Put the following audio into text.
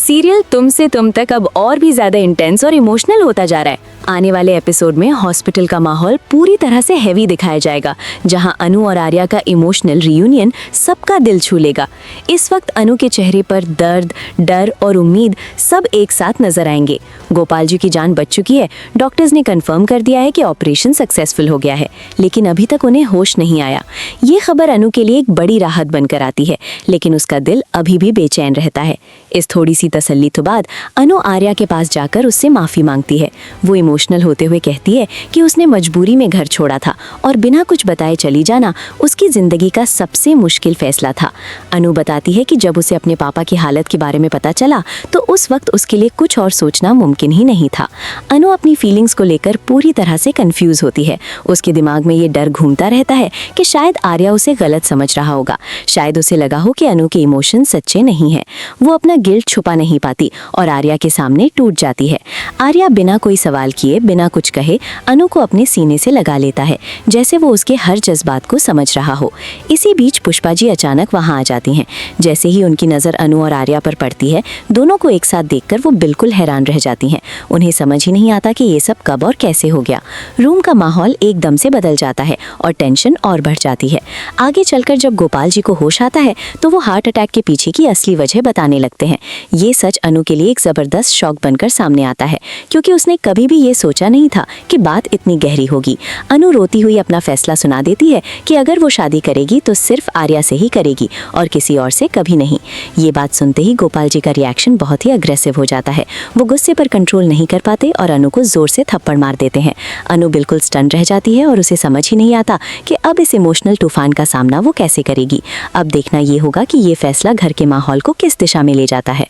Serial तुम से तुम तक अब और भी ज्यादा इंटेंस और इमोशनल होता जा रहा है। आने वाले एपिसोड में हॉस्पिटल का माहौल पूरी तरह से हैवी दिखाया जाएगा, जहां अनु और आर्या का इमोशनल रियूनियन सबका दिल छू लेगा। इस वक्त अनु के चेहरे पर दर्द, डर और उम्मीद सब एक साथ नजर आएंगे। गोपाल जी की जान बच चुकी है। डॉक्टर्स ने कंफर्म कर दिया है कि ऑपरेशन सक्सेसफुल हो गया है, लेकिन अभी तक उन्हें होश नहीं आया। ये खबर अनु के लिए एक बड़ी राहत बनकर आती है, लेकिन उसका दिल अभी भी बेचैन रहता है। इस थोड़ी सी तसल्ली के बाद अनु आर्या के पास जाकर उससे माफी मांगती है। वो इमोशनल होते हुए कहती है कि उसने मजबूरी में घर छोड़ा था और बिना कुछ बताए चली जाना उसकी जिंदगी का सबसे मुश्किल फैसला था। अनु बताती है कि जब उसे अपने पापा की हालत के बारे में पता चला तो उस वक्त उसके लिए कुछ और सोचना मुमकिन ही नहीं था। अनु अपनी फीलिंग्स को लेकर पूरी तरह से कंफ्यूज होती है। उसके दिमाग में ये डर घूमता रहता है कि शायद आर्या उसे गलत समझ रहा होगा। शायद उसे लगा हो कि अनु के इमोशन सच्चे नहीं है। वो अपना गिल्ट छुपा नहीं पाती और आर्या के सामने टूट जाती है। आर्या बिना कोई सवाल किए, बिना कुछ कहे अनु को अपने सीने से लगा लेता है, जैसे वो उसके हर जज्बात को समझ रहा हो। इसी बीच पुष्पा जी अचानक वहां आ जाती हैं। जैसे ही उनकी नज़र अनु और आर्या पर पड़ती है, दोनों को एक साथ देखकर वो बिल्कुल हैरान रह जाती हैं। उन्हें समझ ही नहीं आता कि ये सब कब और कैसे हो गया। रूम का माहौल एकदम से बदल जाता है और टेंशन और बढ़ जाती है। आगे चलकर जब गोपाल जी को होश आता है तो वो हार्ट अटैक के पीछे की असली वजह बताने लगते हैं। ये सच अनु के लिए एक जबरदस्त शॉक बनकर सामने आता है, क्योंकि उसने कभी भी ये सोचा नहीं था कि बात इतनी गहरी होगी। अनु रोती हुई अपना फैसला सुना देती है कि अगर वो शादी करेगी तो सिर्फ आर्या से ही करेगी और किसी और से कभी नहीं। ये बात सुनते ही गोपाल जी का रिएक्शन बहुत ही अग्रेसिव हो जाता है। वो गुस्से पर कंट्रोल नहीं कर पाते और अनु को जोर से थप्पड़ मार देते हैं। अनु बिल्कुल स्टन रह जाती है और उसे समझ ही नहीं आता कि अब इस इमोशनल तूफान का सामना वो कैसे करेगी। अब देखना ये होगा कि ये फैसला घर के माहौल को किस दिशा में ले जाता है।